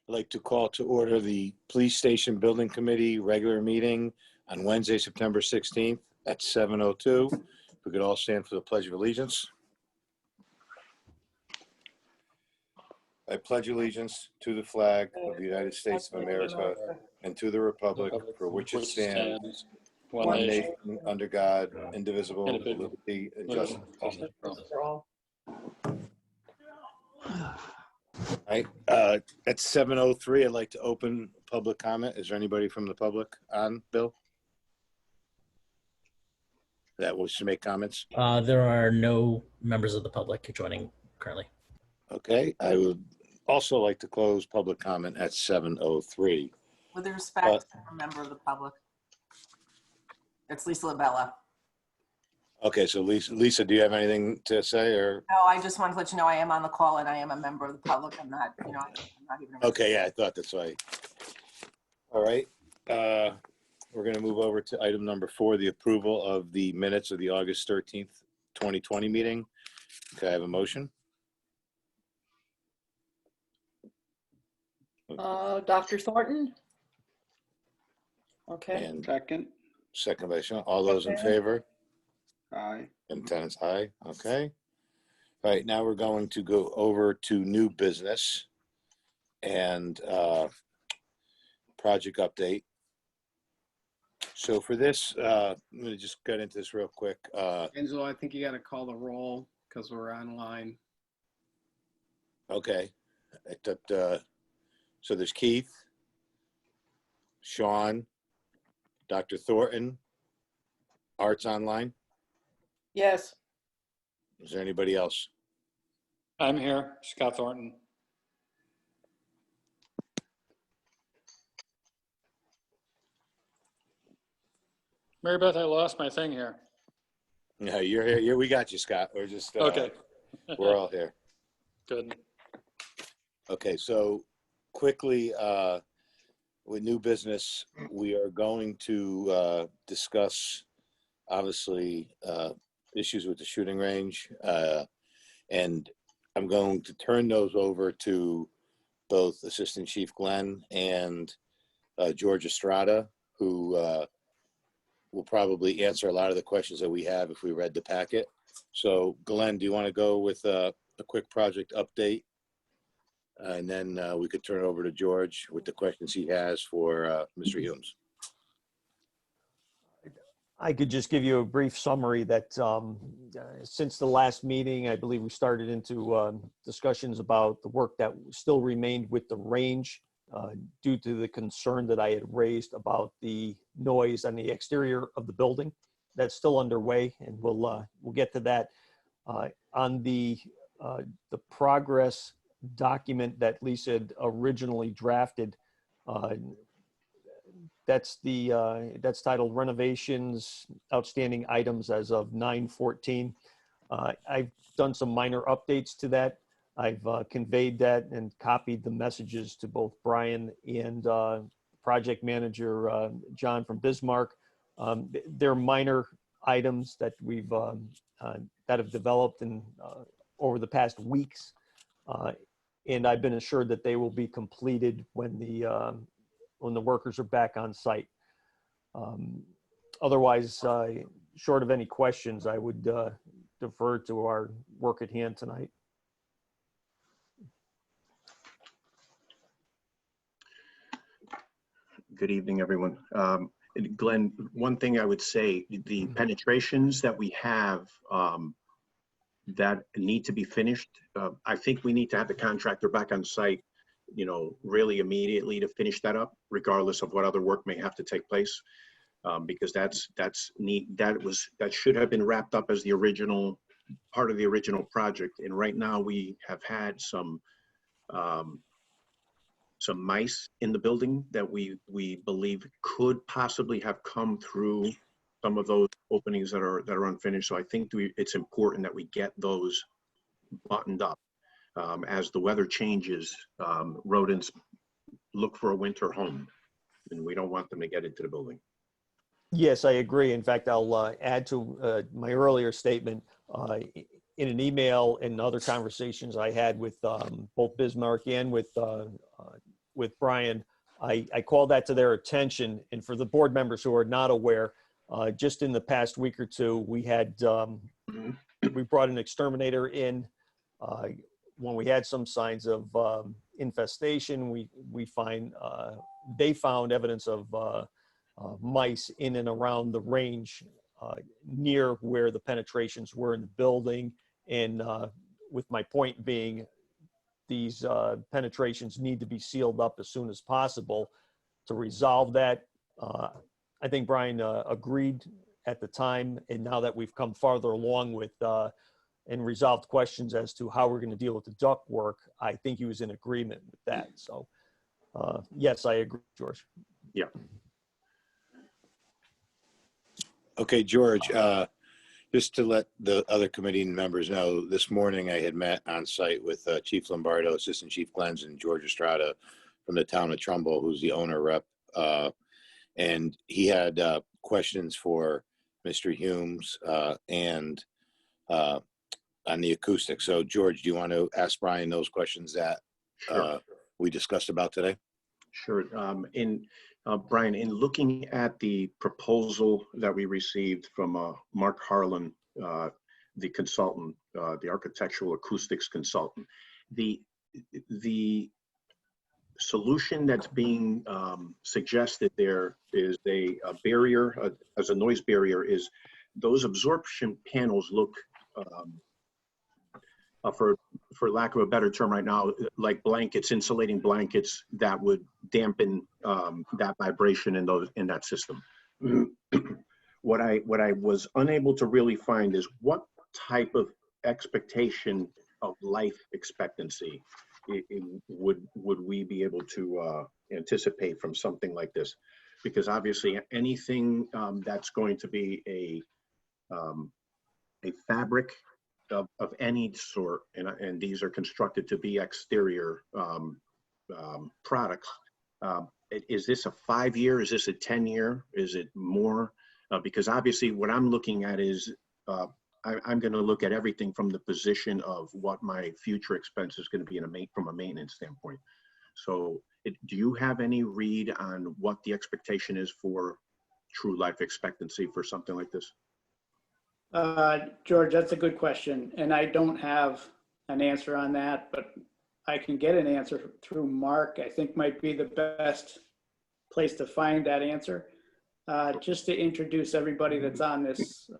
I'd like to call to order the Police Station Building Committee regular meeting on Wednesday, September 16th at 7:02. If we could all stand for the Pledge of Allegiance. I pledge allegiance to the flag of the United States of America and to the republic for which it stands, one nation, under God, indivisible, with liberty and justice for all. All right, at 7:03, I'd like to open public comment. Is there anybody from the public on, Bill, that wants to make comments? There are no members of the public joining currently. Okay, I would also like to close public comment at 7:03. With respect to a member of the public, it's Lisa Labella. Okay, so Lisa, do you have anything to say, or? No, I just wanted to let you know I am on the call and I am a member of the public. I'm not, I'm not even. Okay, yeah, I thought that's right. All right, we're going to move over to item number 4, the approval of the minutes of the August 13th, 2020 meeting. Can I have a motion? Dr. Thornton? Okay. And Second. by Sean. All those in favor? Aye. And tenants, aye. Okay. All right, now we're going to go over to new business and project update. So for this, I'm going to just get into this real quick. Enzo, I think you got to call the roll because we're online. Okay. I thought, so there's Keith, Sean, Dr. Thornton, Art's online. Yes. Is there anybody else? I'm here, Scott Thornton. Mary Beth, I lost my thing here. No, you're here. We got you, Scott. We're just, Okay. we're all here. Good. Okay, so quickly, with new business, we are going to discuss, obviously, issues with the shooting range. And I'm going to turn those over to both Assistant Chief Glenn and George Estrada, who will probably answer a lot of the questions that we have if we read the packet. So Glenn, do you want to go with a quick project update? And then we could turn it over to George with the questions he has for Mr. Humes. I could just give you a brief summary that since the last meeting, I believe we started into discussions about the work that still remained with the range due to the concern that I had raised about the noise on the exterior of the building. That's still underway, and we'll get to that. On the progress document that Lisa had originally drafted, that's titled Renovations Outstanding Items as of 9/14. I've done some minor updates to that. I've conveyed that and copied the messages to both Brian and project manager John from Bismarck. They're minor items that we've that have developed in over the past weeks, and I've been assured that they will be completed when the workers are back on site. Otherwise, short of any questions, I would defer to our work at hand tonight. Good evening, everyone. Glenn, one thing I would say, the penetrations that we have that need to be finished, I think we need to have the contractor back on site, you know, really immediately to finish that up, regardless of what other work may have to take place, because that's neat. That should have been wrapped up as the original part of the original project. And right now we have had some mice in the building that we believe could possibly have come through some of those openings that are unfinished. So I think it's important that we get those buttoned up. As the weather changes, rodents look for a winter home, and we don't want them to get into the building. Yes, I agree. In fact, I'll add to my earlier statement. In an email and other conversations I had with both Bismarck and with with Brian, I called that to their attention. And for the board members who are not aware, just in the past week or two, we had, we brought an exterminator in. When we had some signs of infestation, we find, they found evidence of mice in and around the range near where the penetrations were in the building. And with my point being, these penetrations need to be sealed up as soon as possible to resolve that. I think Brian agreed at the time, and now that we've come farther along with and resolved questions as to how we're going to deal with the duct work, I think he was in agreement with that. So yes, I agree, George. Yeah. Okay, George, just to let the other committee members know, this morning I had met on site with Chief Lombardo, Assistant Chief Glens, and George Estrada from the town of Trumbull, who's the owner rep. And he had questions for Mr. Humes and on the acoustics. So George, do you want to ask Brian those questions that Sure. we discussed about today? Sure. Brian, in looking at the proposal that we received from Mark Harlan, the consultant, the architectural acoustics consultant, the solution that's being suggested there is a barrier, as a noise barrier, is those absorption panels look, for lack of a better term right now, like blankets, insulating blankets that would dampen that vibration in that system. What I was unable to really find is what type of expectation of life expectancy would we be able to anticipate from something like this? Because obviously anything that's going to be a fabric of any sort, and these are constructed to be exterior products. Is this a 5-year? Is this a 10-year? Is it more? Because obviously what I'm looking at is I'm going to look at everything from the position of what my future expense is going to be from a maintenance standpoint. So do you have any read on what the expectation is for true life expectancy for something like this? George, that's a good question. And I don't have an answer on that, but I can get an answer through Mark. I think might be the best place to find that answer. Just to introduce everybody that's on this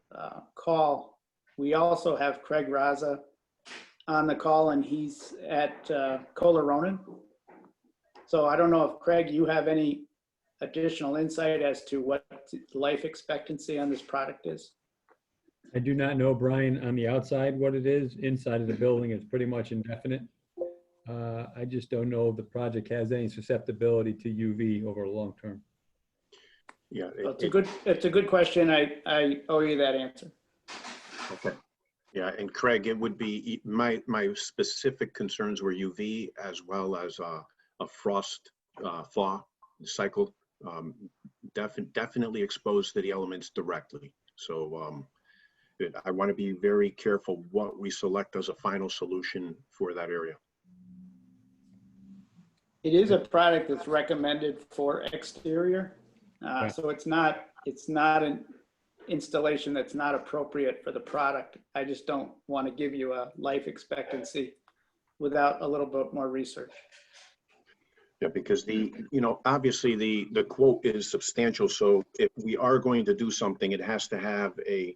call, we also have Craig Raza on the call, and he's at Kohler Ronan. So I don't know if, Craig, you have any additional insight as to what life expectancy on this product is? I do not know, Brian, on the outside what it is. Inside of the building, it's pretty much indefinite. I just don't know if the project has any susceptibility to UV over a long term. Yeah, it's a good question. I owe you that answer. okay. Yeah, and Craig, it would be my specific concerns were UV as well as a frost thaw cycle. Definitely exposed to the elements directly. So I want to be very careful what we select as a final solution for that area. It is a product that's recommended for exterior. Right. So it's not an installation that's not appropriate for the product. I just don't want to give you a life expectancy without a little bit more research. Yeah, because obviously the quote is substantial. So if we are going to do something, it has to have an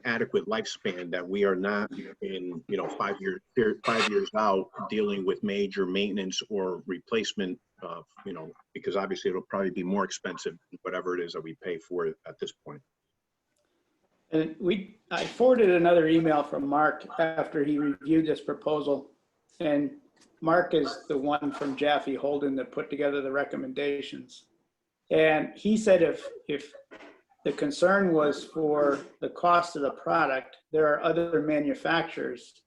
adequate lifespan, that we are not in 5 years out dealing with major maintenance or replacement. Because obviously it'll probably be more expensive than whatever it is that we pay for it at this point. And I forwarded another email from Mark after he reviewed this proposal, and Mark is the one from Jaffe Holden that put together the recommendations. And he said if the concern was for the cost of the product, there are other manufacturers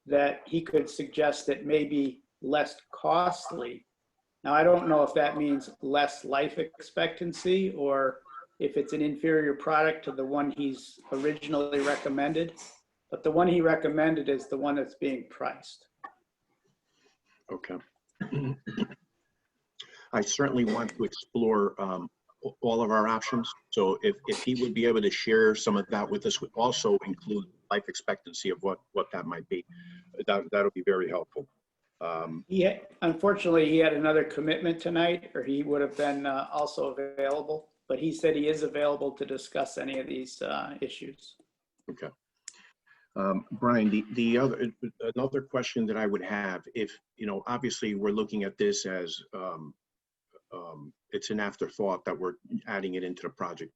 that he could suggest that may be less costly. Now, I don't know if that means less life expectancy or if it's an inferior product to the one he's originally recommended, but the one he recommended is the one that's being priced. Okay. I certainly want to explore all of our options. So if he would be able to share some of that with us, would also include life expectancy of what that might be, that'll be very helpful. Unfortunately, he had another commitment tonight, or he would have been also available, but he said he is available to discuss any of these issues. Okay. Brian, another question that I would have, if, obviously we're looking at this as it's an afterthought that we're adding it into the project,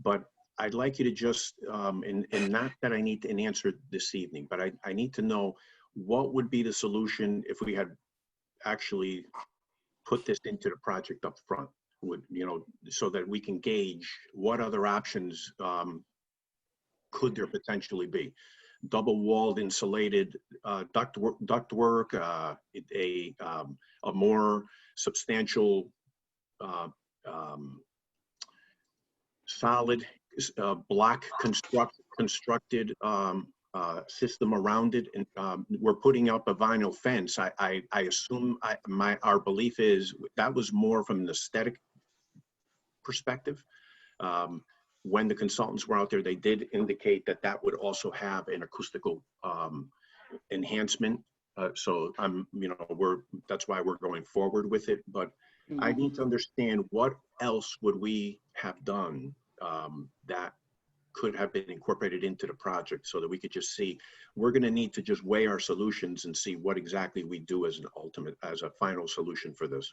but I'd like you to just, and not that I need an answer this evening, but I need to know what would be the solution if we had actually put this into the project up front, so that we can gauge what other options could there potentially be. Double walled insulated ductwork, a more substantial solid block constructed system around it, and we're putting up a vinyl fence. I assume our belief is that was more from an aesthetic perspective. When the consultants were out there, they did indicate that that would also have an acoustical enhancement. So that's why we're going forward with it. But I need to understand what else would we have done that could have been incorporated into the project, so that we could just see. We're going to need to just weigh our solutions and see what exactly we do as a final solution for this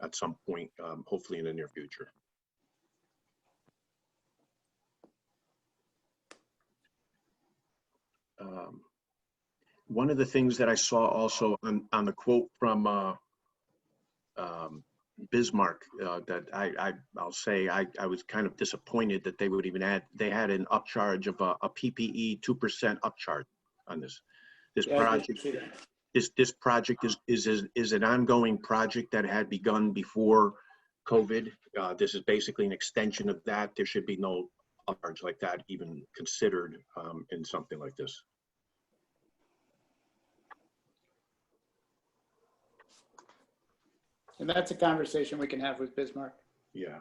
at some point, hopefully in the near future. One of the things that I saw also on the quote from Bismarck, that I'll say I was kind of disappointed that they would even add. They had an upcharge of a PPE 2% upcharge on this. This project. This project is an ongoing project that had begun before COVID. This is basically an extension of that. There should be no upcharge like that even considered in something like this. And that's a conversation we can have with Bismarck. Yeah.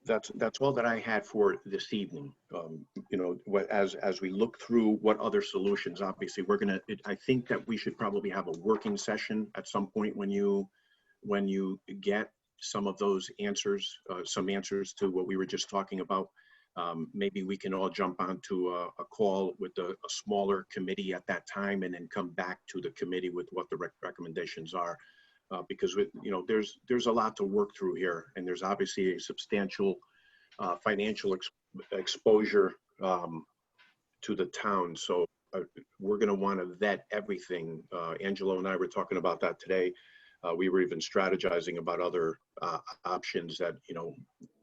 That's all that I had for this evening. As we look through what other solutions, obviously I think that we should probably have a working session at some point when you get some of those answers, some answers to what we were just talking about. Maybe we can all jump onto a call with a smaller committee at that time, and then come back to the committee with what the recommendations are. Because there's a lot to work through here, and there's obviously a substantial financial exposure to the town. So we're going to want to vet everything. Angelo and I were talking about that today. We were even strategizing about other options that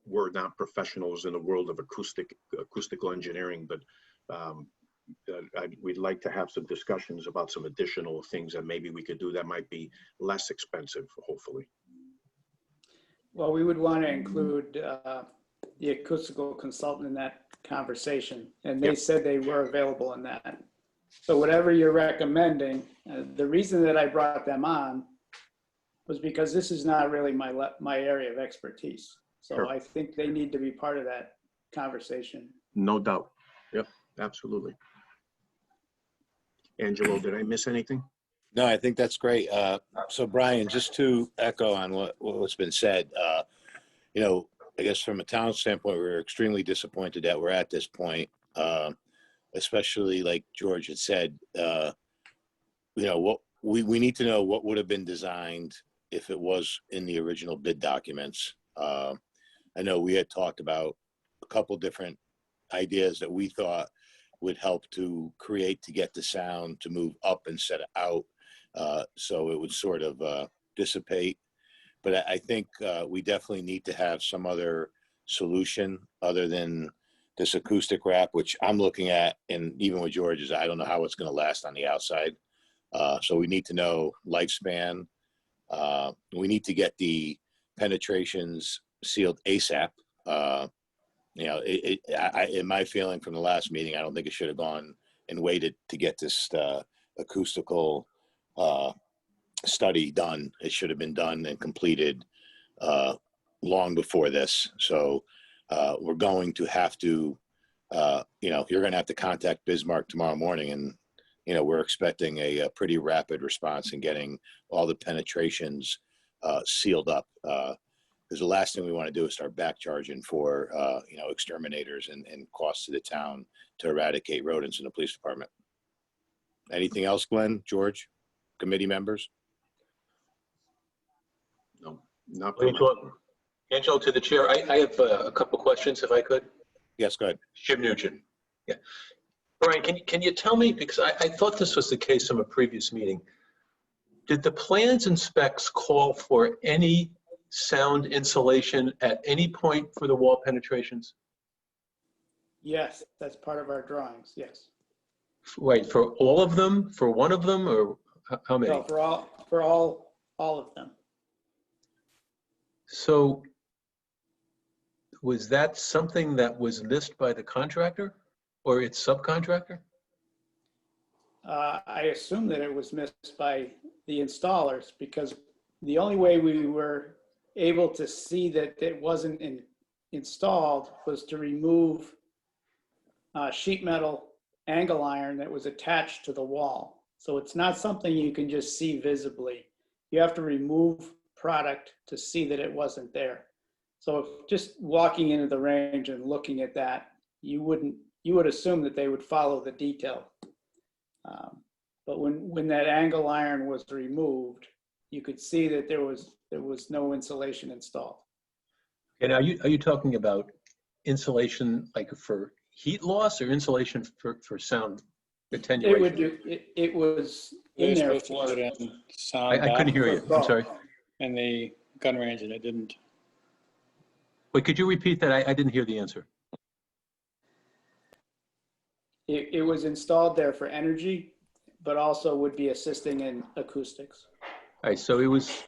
we're not professionals in the world of acoustical engineering, but we'd like to have some discussions about some additional things that maybe we could do that might be less expensive, hopefully. Well, we would want to include the acoustical consultant in that conversation, and they said they were available in that. So whatever you're recommending, the reason that I brought them on was because this is not really my area of expertise. So sure. I think they need to be part of that conversation. No doubt. Yep, absolutely. Angelo, did I miss anything? No, I think that's great. So Brian, just to echo on what's been said, I guess from a town standpoint, we're extremely disappointed that we're at this point, especially like George had said, what we need to know what would have been designed if it was in the original bid documents. I know we had talked about a couple different ideas that we thought would help to get the sound to move up instead of out, so it would sort of dissipate. But I think we definitely need to have some other solution other than this acoustic wrap, which I'm looking at, and even with George's, I don't know how it's going to last on the outside. So we need to know lifespan. We need to get the penetrations sealed ASAP. You know, in my feeling from the last meeting, I don't think it should have gone and waited to get this acoustical study done. It should have been done and completed long before this. So we're going to have to, you know, you're going to have to contact Bismarck tomorrow morning, and you know, we're expecting a pretty rapid response in getting all the penetrations sealed up. Because the last thing we want to do is start back charging for, you know, exterminators and costs to the town to eradicate rodents in the police department. Anything else, Glenn, George, committee members? No, not pretty much. Angelo, to the chair, I have a couple questions if I could. Yes, go ahead. Jim Nugent. Yeah. Brian, can you tell me, because I thought this was the case from a previous meeting. Did the plans and specs call for any sound insulation at any point for the wall penetrations? Yes, that's part of our drawings, yes. Right, for all of them, for one of them, or how many? No, for all of them. So was that something that was missed by the contractor or its subcontractor? I assume that it was missed by the installers, because the only way we were able to see that it wasn't installed was to remove sheet metal angle iron that was attached to the wall. So it's not something you can just see visibly. You have to remove product to see that it wasn't there. So if just walking into the range and looking at that, you would assume that they would follow the detail. But when that angle iron was removed, you could see that there was no insulation installed. And are you talking about insulation like for heat loss or insulation for sound attenuation? It was in there for, I couldn't hear you. I'm sorry. And the gun range, and it didn't. Wait, could you repeat that? I didn't hear the answer. it was installed there for energy, but also would be assisting in acoustics. All right, so it was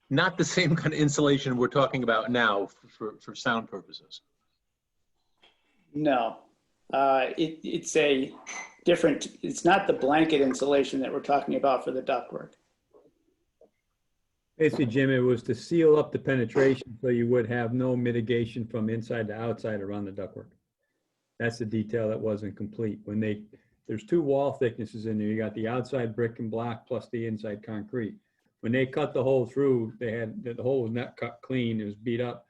not the same kind of insulation we're talking about now for sound purposes. No, it's a different, it's not the blanket insulation that we're talking about for the ductwork. Basically, Jim, it was to seal up the penetration so you would have no mitigation from inside to outside around the ductwork. That's the detail that wasn't complete. There's two wall thicknesses in there. You got the outside brick and block plus the inside concrete. When they cut the hole through, the hole was not cut clean. It was beat up.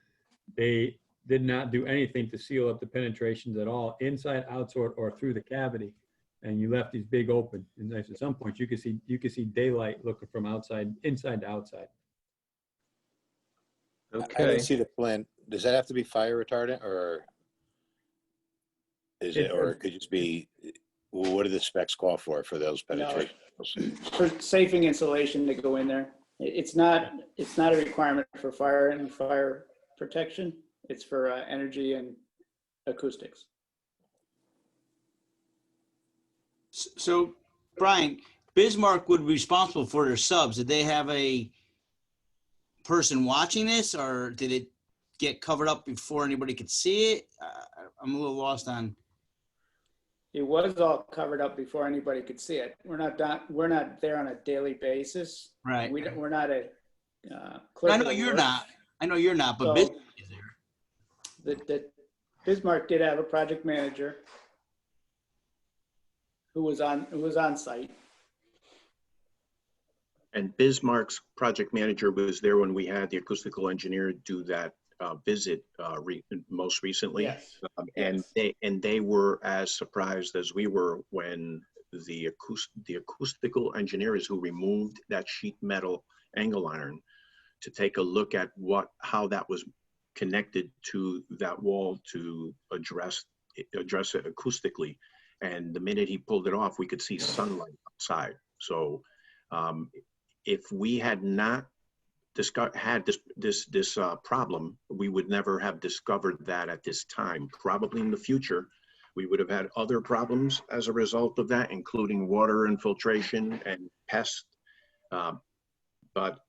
They did not do anything to seal up the penetrations at all, inside, outside, or through the cavity. And you left these big open. And at some point, you could see daylight looking from inside to outside. I Okay. didn't see the plan. Does that have to be fire retardant, or is it, or it could just be, well, what do the specs call for those penetrations? For safing insulation to go in there. It's not a requirement for fire and fire protection. It's for energy and acoustics. So, Brian, Bismarck would be responsible for their subs. Did they have a person watching this, or did it get covered up before anybody could see it? I'm a little lost on. It was all covered up before anybody could see it. We're not there on a daily basis. Right. We're not a. I know you're not. I know you're not, but So, Bismarck is there. The Bismarck did have a project manager who was on site. And Bismarck's project manager was there when we had the acoustical engineer do that visit most recently. Yes. And they were as surprised as we were when the acoustical engineers who removed that sheet metal angle iron to take a look at how that was connected to that wall to address it acoustically. And the minute he pulled it off, we could see sunlight outside. So if we had not had this problem, we would never have discovered that at this time. Probably in the future, we would have had other problems as a result of that, including water infiltration and pests. But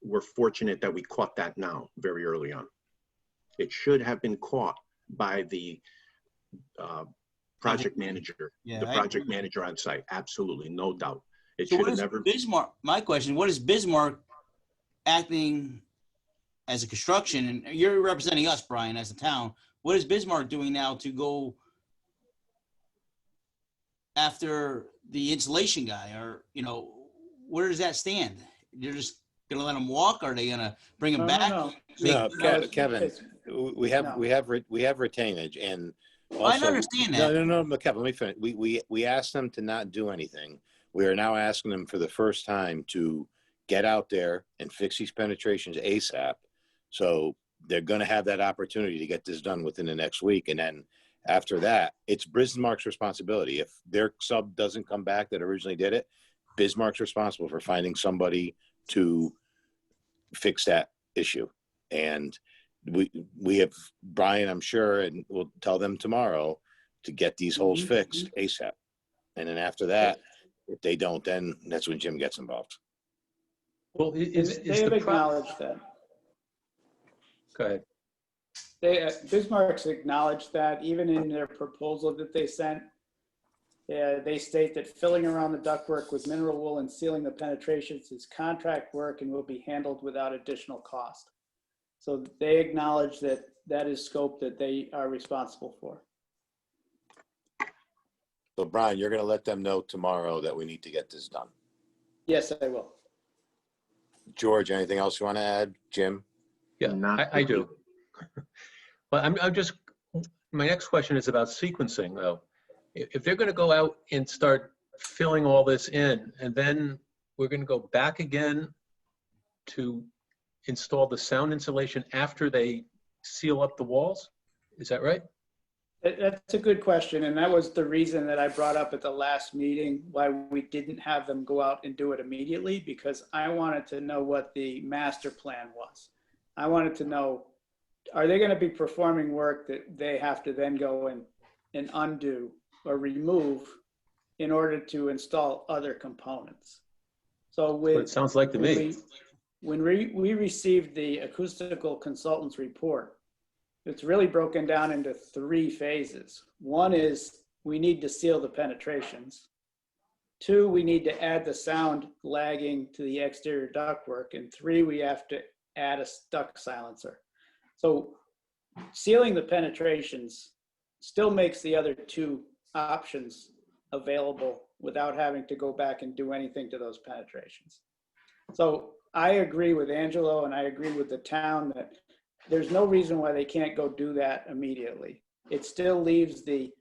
we're fortunate that we caught that now very early on. It should have been caught by the project manager, Yeah, the I project agree. manager on site. Absolutely, no doubt. It So should what have is never. Bismarck, my question, what is Bismarck acting as a construction, and you're representing us, Brian, as a town, what is Bismarck doing now to go after the insulation guy, or, you know, where does that stand? You're just gonna let him walk? Are they gonna bring him No, back? no, No, no. Kevin, It's- we have, No. we have retainage and I also. understand that. No, Kevin, let me finish. We asked them to not do anything. We are now asking them for the first time to get out there and fix these penetrations ASAP. So they're gonna have that opportunity to get this done within the next week. And then after that, it's Bismarck's responsibility. If their sub doesn't come back that originally did it, Bismarck's responsible for finding somebody to fix that issue. And we have Brian, I'm sure, and we'll tell them tomorrow to get these holes fixed ASAP. And then after that, if they don't, then that's when Jim gets involved. Well, They have acknowledged that. Go ahead. Bismarck's acknowledged that even in their proposal that they sent, they state that filling around the ductwork with mineral wool and sealing the penetrations is contract work and will be handled without additional cost. So they acknowledge that that is scope that they are responsible for. So Brian, you're gonna let them know tomorrow that we need to get this done. Yes, I will. George, anything else you want to add? Jim? Yeah, I do. But I'm just, my next question is about sequencing though. If they're gonna go out and start filling all this in, and then we're gonna go back again to install the sound insulation after they seal up the walls? Is that right? That's a good question, and that was the reason that I brought up at the last meeting why we didn't have them go out and do it immediately, because I wanted to know what the master plan was. I wanted to know, are they going to be performing work that they have to then go and undo or remove in order to install other components? So That's what it sounds like to me. when we received the acoustical consultant's report, it's really broken down into 3 phases. One is we need to seal the penetrations. 2, we need to add the sound lagging to the exterior ductwork. And 3, we have to add a duct silencer. So sealing the penetrations still makes the other 2 options available without having to go back and do anything to those penetrations. So I agree with Angelo and I agree with the town that there's no reason why they can't go do that immediately. It still leaves the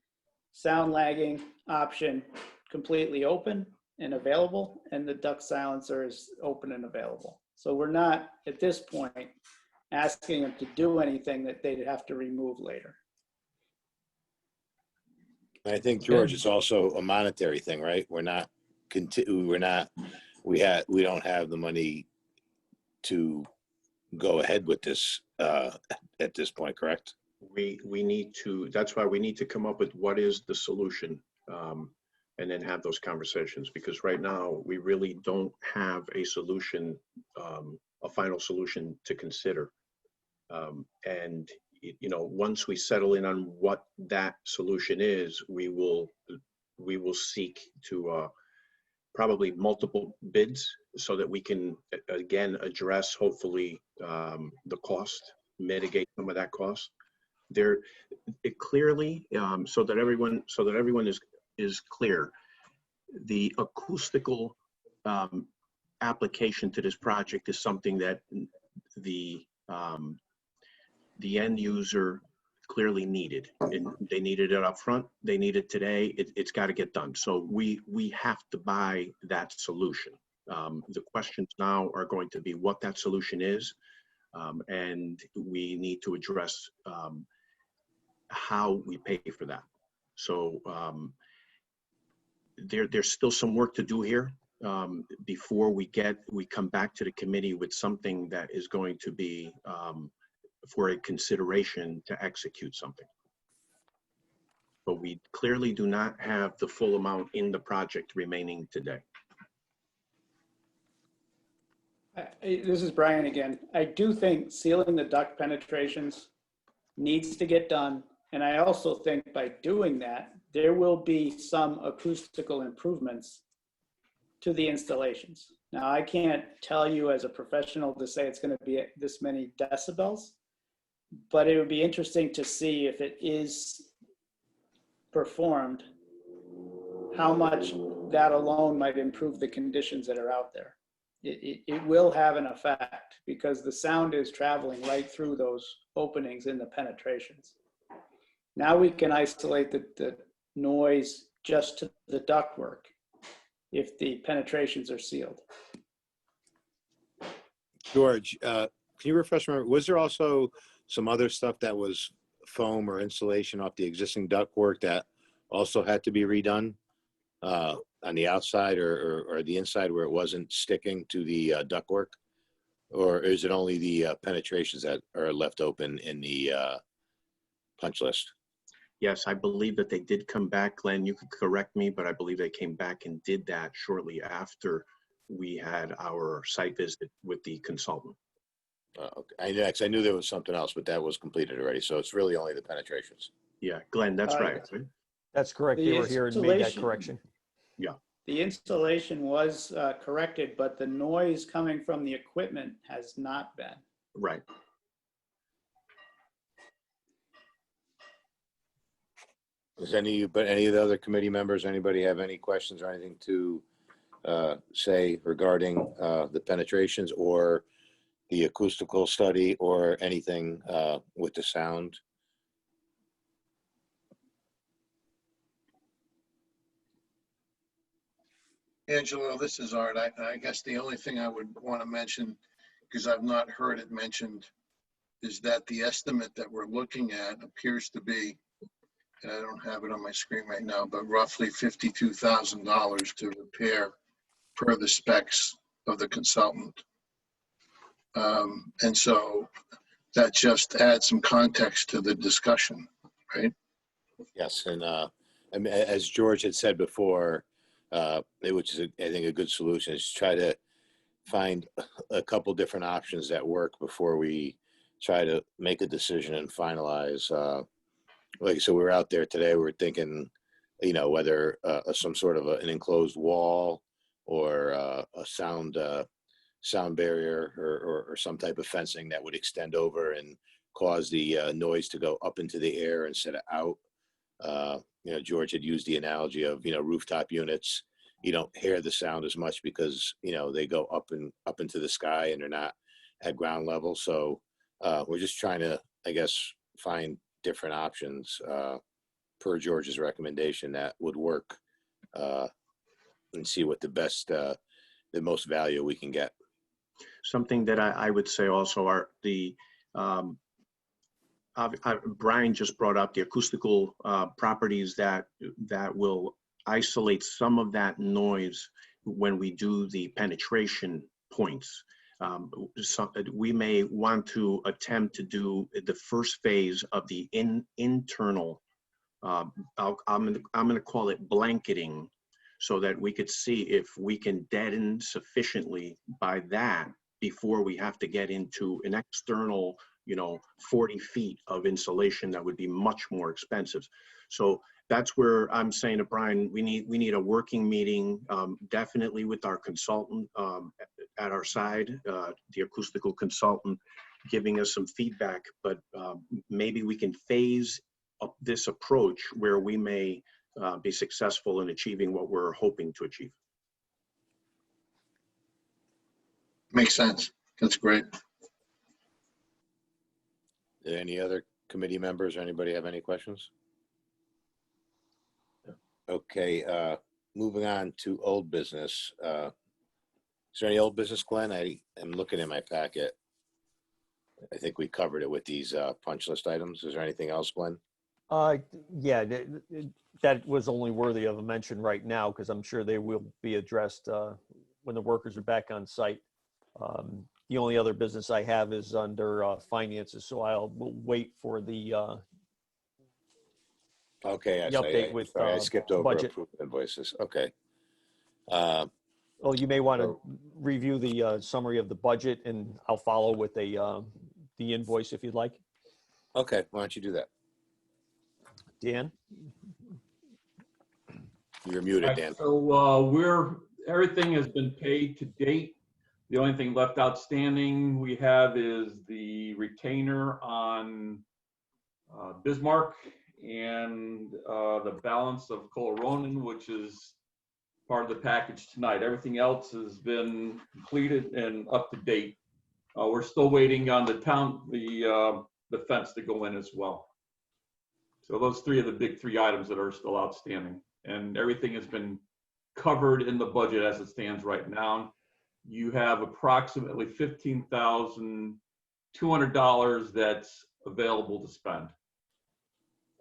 sound lagging option completely open and available, and the duct silencer is open and available. So we're not, at this point, asking them to do anything that they'd have to remove later. And I think, George, it's also a monetary thing, right? We don't have the money to go ahead with this at this point, correct? We need to, that's why we need to come up with what is the solution, and then have those conversations, because right now we really don't have a solution, a final solution to consider. And you know, once we settle in on what that solution is, we will seek to probably multiple bids so that we can again address hopefully the cost, mitigate some of that cost. It clearly, so that everyone is clear, the acoustical application to this project is something that the end user clearly needed, and they needed it up front. They need it today. It's got to get done. So we have to buy that solution. The questions now are going to be what that solution is, and we need to address how we pay for that. So there's still some work to do here before we come back to the committee with something that is going to be for a consideration to execute something. But we clearly do not have the full amount in the project remaining today. This is Brian again. I do think sealing the duct penetrations needs to get done. And I also think by doing that, there will be some acoustical improvements to the installations. Now, I can't tell you as a professional to say it's going to be this many decibels, but it would be interesting to see if it is performed, how much that alone might improve the conditions that are out there. It will have an effect because the sound is traveling right through those openings in the penetrations. Now we can isolate the noise just to the ductwork if the penetrations are sealed. George, can you refresh my memory? Was there also some other stuff that was foam or insulation off the existing ductwork that also had to be redone on the outside or the inside where it wasn't sticking to the ductwork? Or is it only the penetrations that are left open in the punch list? Yes, I believe that they did come back. Glenn, you could correct me, but I believe they came back and did that shortly after we had our site visit with the consultant. Okay. I knew there was something else, but that was completed already. So it's really only the penetrations. Yeah, Glenn, that's right. That's correct. The They were here and made that installation- correction. The installation was corrected, but the noise coming from the equipment has not been. Right. Does any of the other committee members, anybody have any questions or anything to say regarding the penetrations or the acoustical study or anything with the sound? Angelo, this is Art. I guess the only thing I would want to mention, because I've not heard it mentioned, is that the estimate that we're looking at appears to be, and I don't have it on my screen right now, but roughly $52,000 to repair per the specs of the consultant. And so that just adds some context to the discussion, right? Yes, and I mean, as George had said before, which is I think a good solution is try to find a couple different options that work before we try to make a decision and finalize. Like, so we were out there today, we were thinking, whether some sort of an enclosed wall or a sound barrier or some type of fencing that would extend over and cause the noise to go up into the air instead of out. George had used the analogy of, rooftop units. You don't hear the sound as much because, they go up into the sky and they're not at ground level. So we're just trying to, I guess, find different options per George's recommendation that would work and see what the most value we can get. Something that I would say also are Brian just brought up the acoustical properties that will isolate some of that noise when we do the penetration points. So we may want to attempt to do the first phase of the internal, I'm going to call it blanketing, so that we could see if we can deaden sufficiently by that before we have to get into an external, 40 feet of insulation that would be much more expensive. So that's where I'm saying to Brian, we need a working meeting, definitely with our consultant at our side, the acoustical consultant, giving us some feedback, but maybe we can phase up this approach where we may be successful in achieving what we're hoping to achieve. Makes sense. That's great. Did any other committee members or anybody have any questions? Okay, moving on to old business. Is there any old business, Glenn? I am looking in my packet. I think we covered it with these punch list items. Is there anything else, Glenn? Yeah, that was only worthy of a mention right now because I'm sure they will be addressed when the workers are back on site. The only other business I have is under finances, so we'll wait for the Okay, the update with sorry, I skipped over budget. approved invoices. Okay. Oh, you may want to review the summary of the budget, and I'll follow with the invoice if you'd like. Okay, why don't you do that? Dan? You're muted, Dan. So everything has been paid to date. The only thing left outstanding we have is the retainer on Bismarck and the balance of Coloradonin, which is part of the package tonight. Everything else has been completed and up to date. We're still waiting on the fence to go in as well. So those three are the big three items that are still outstanding, and everything has been covered in the budget as it stands right now. You have approximately $15,200 that's available to spend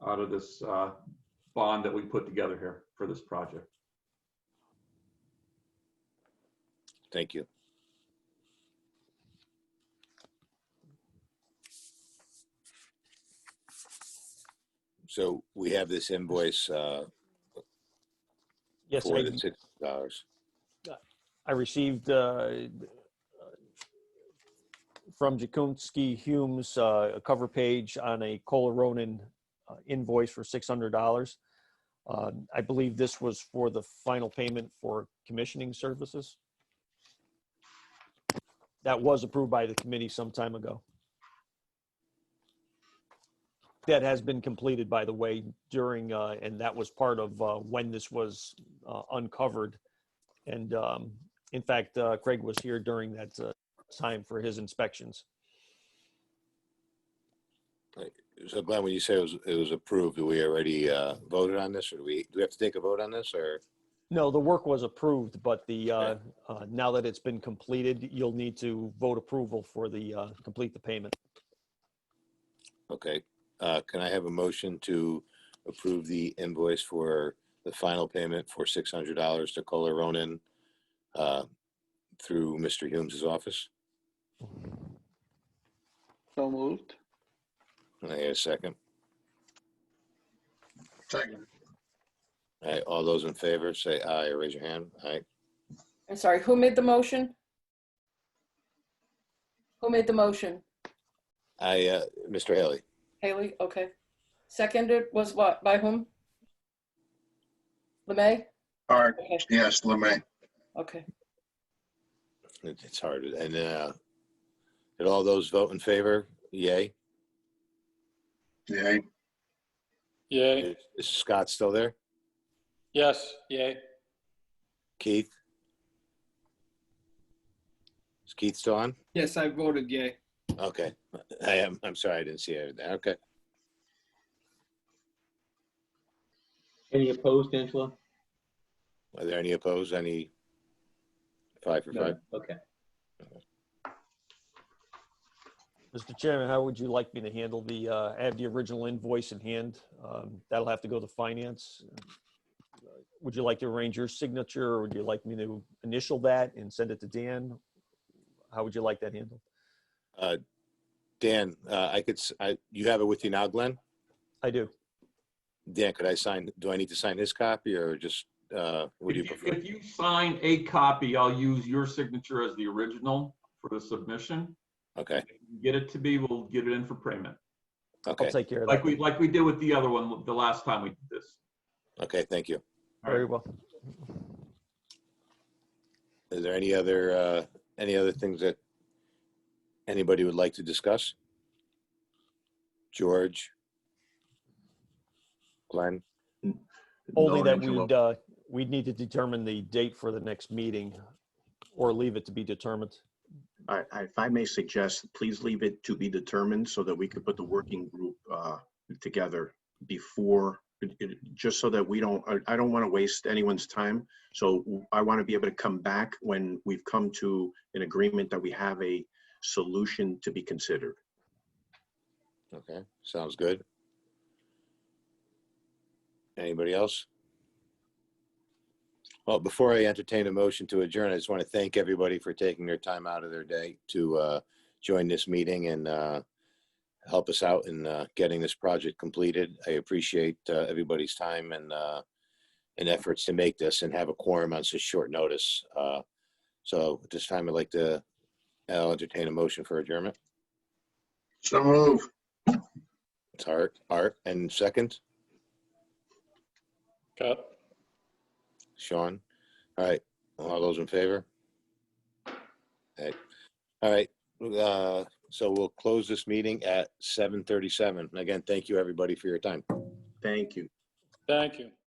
out of this bond that we put together here for this project. Thank you. So we have this invoice Yes, for the $6. I received from Jakunski Humes a cover page on a Coloradonin invoice for $600. I believe this was for the final payment for commissioning services. That was approved by the committee some time ago. That has been completed, by the way, during, and that was part of when this was uncovered. And in fact, Craig was here during that time for his inspections. So Glenn, when you say it was approved, do we already voted on this, or do we have to take a vote on this, or? No, the work was approved, but the now that it's been completed, you'll need to vote approval for the complete the payment. Okay. Can I have a motion to approve the invoice for the final payment for $600 to Coloradonin through Mr. Humes' office? So moved. Can I hear a second? Second. All right, all those in favor, say aye or raise your hand. Aye. I'm sorry, who made the motion? Who made the motion? Mr. Haley. Haley, okay. Seconded was what, by whom? LeMay? Art, Okay, yes, LeMay. okay. It's hard. And did all those vote in favor? Yay. Yay. Yay. Is Scott still there? Yes, yay. Keith? Is Keith still on? Yes, I voted yay. Okay. I'm sorry, I didn't see everything. Okay. Any opposed, Angela? Are there any opposed? Any 5 for 5? Okay. Mr. Chairman, how would you like me to handle the, I have the original invoice in hand. That'll have to go to finance. Would you like to arrange your signature, or would you like me to initial that and send it to Dan? How would you like that handled? Dan, you have it with you now, Glenn? I do. Dan, do I need to sign his copy, or just, what do you prefer? If you sign a copy, I'll use your signature as the original for the submission. Okay, Get it to me, we'll get it in for payment. okay, I'll take care of Like that. we did with the other one, the last time we did this. okay, thank you. Very well. Is there any other things that anybody would like to discuss? George? Glenn? Only No, that Angelo. we'd need to determine the date for the next meeting, or leave it to be determined. If I may suggest, please leave it to be determined so that we could put the working group together before, just so that I don't want to waste anyone's time. So I want to be able to come back when we've come to an agreement that we have a solution to be considered. Okay, sounds good. Anybody else? Well, before I entertain a motion to adjourn, I just want to thank everybody for taking their time out of their day to join this meeting and help us out in getting this project completed. I appreciate everybody's time and efforts to make this and have a quorum on such short notice. So at this time, I'll entertain a motion for adjournment. So move. It's Art, and second, Cut. Sean. All right, all those in favor? Okay. All right, so we'll close this meeting at 7:37. Again, thank you, everybody, for your time. Thank you. Thank you.